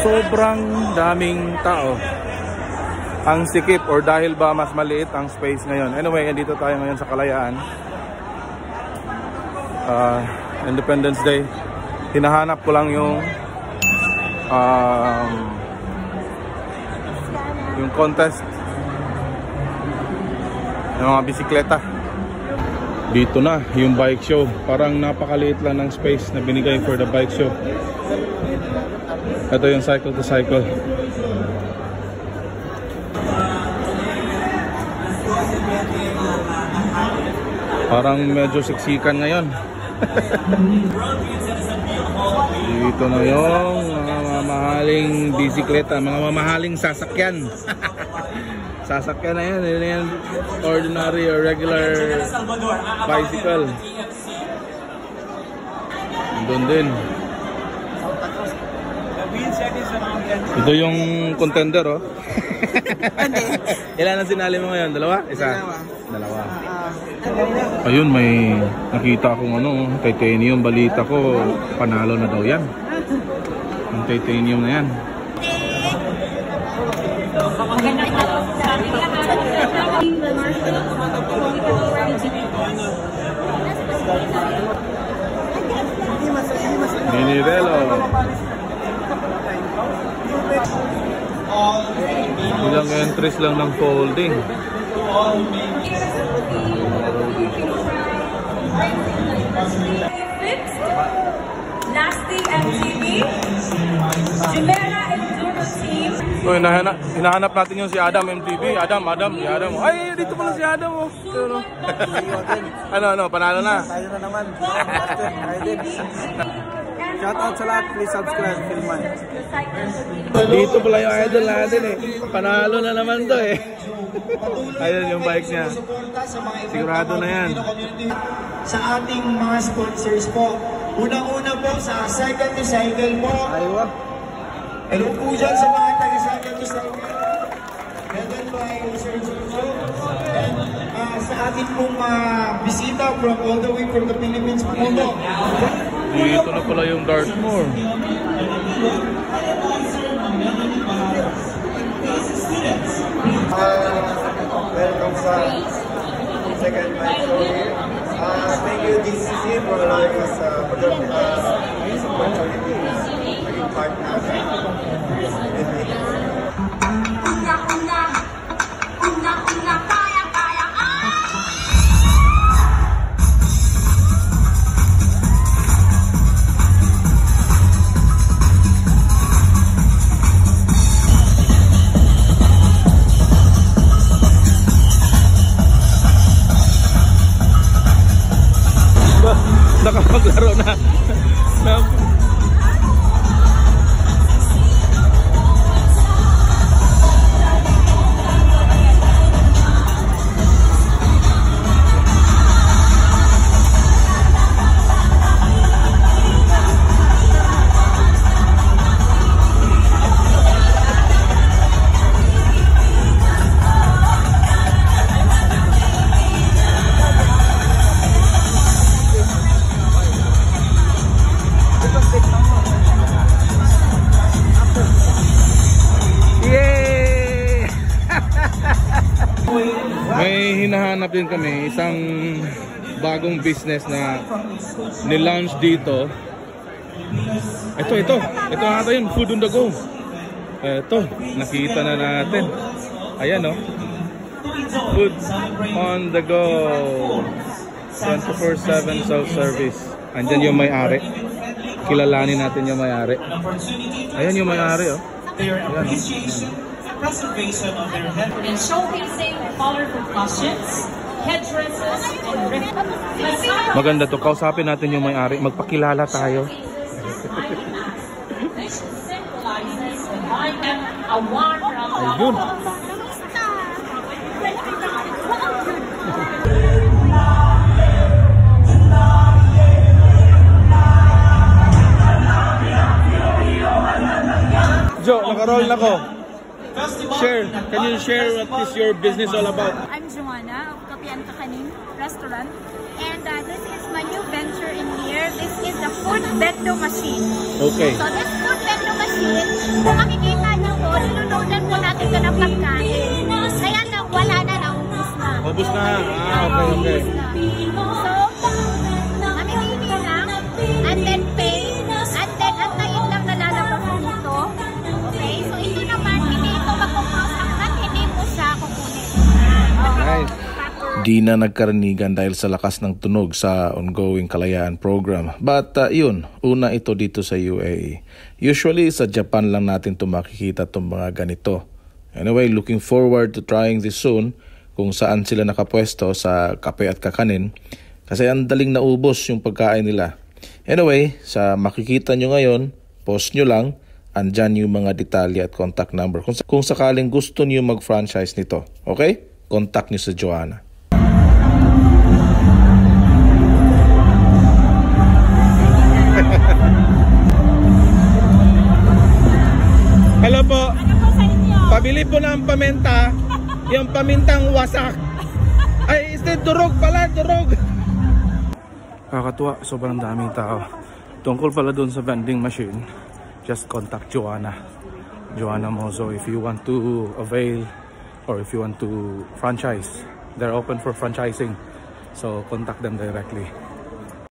sobrang daming tao. Ang sikip or dahil ba mas maliit ang space ngayon. Anyway, dito tayo ngayon sa Kalayaan. Independence Day. Hinahanap ko lang yung contest ng mga bisikleta. Dito na yung bike show. Parang napakaliit lang ng space na binigay for the bike show. Ito yung cycle to cycle. Parang medyo siksikan ngayon. Dito na yung mga mamahaling bisikleta, mga mamahaling sasakyan. Sasakyan na yan, yun yan, ordinary or regular bicycle. Doon din. Ito yung contender, oh. Ilan ang sinali mo ngayon? Dalawa? Isa? Dalawa. Ayun, may nakita akong titanium. Balita ko, panalo na daw yan. Ang titanium na yan. Minivelo. Ilang entries lang ng folding. Nasty MTV, Jimena Enduro Team. So, hinahanap natin yung si Adam MTV. Adam. Ay, dito pala si Adam, oh. Ano, panalo na? Tayo na naman. Shout out sa lahat, please subscribe, Filman. Dito pala yung idol natin eh. Panalo na naman to eh. Ayun yung bike niya. Sigurado na yan. Sa ating mga sponsors po. Unang-una po sa Cycle to Cycle po. Aywa. Hello po dyan sa mga taga-Cycle to Cycle. Headed by Sir Jojo. And sa ating pong bisita from all the way from the Philippines po. Dito na pala yung Dartmoor. Welcome sa second night show here. Thank you DCC for allowing us this opportunity maging part natin. Nakapaglaro na. May hinahanap din kami isang bagong business na nilaunch dito. Ito ata yun, food on the go. Ito, nakita na natin. Ayan, oh. Food on the go. 24/7 self-service. Andyan yung may-ari. Kilalanin natin yung may-ari. Ayan yung may-ari, oh. Ayan, oh. Preservation of their head and showcasing colorful costumes, headdresses, and maganda to. Kausapin natin yung may-ari. Magpakilala tayo. Ayun. Jo, naka-roll na ko. Share. Can you share what is your business all about? I'm Joanna of Kapian Kakanin Restaurant, and this is my new venture in here. This is the food bento machine. Okay. So this food bento machine Ubus na. Okay. So, namimili lang, and then pay, and then antayin lang na lalabas mo dito. Okay? So, ito naman, hindi ito makukuha hanggat hindi mo siya kukunin. Nice. Di na nagkaranigan dahil sa lakas ng tunog sa ongoing kalayaan program. But yun, una ito dito sa UAE. Usually sa Japan lang natin ito makikita itong mga ganito. Anyway, looking forward to trying this soon kung saan sila nakapwesto sa kape at kakanin. Kasi ang daling naubos yung pagkain nila. Anyway, sa makikita nyo ngayon, post nyo lang, andyan yung mga detalye at contact number. Kung sakaling gusto nyo mag-franchise nito, okay? Contact nyo sa Joanna. Hello po. Ano po sa inyo? Pabili po ng paminta. Yung pamintang wasak. Ay, durog pala, durog. Kakatuwa, sobrang daming tao. Tungkol pala dun sa vending machine, just contact Joanna. Joanna Mozo if you want to avail or if you want to franchise. They're open for franchising. So contact them directly.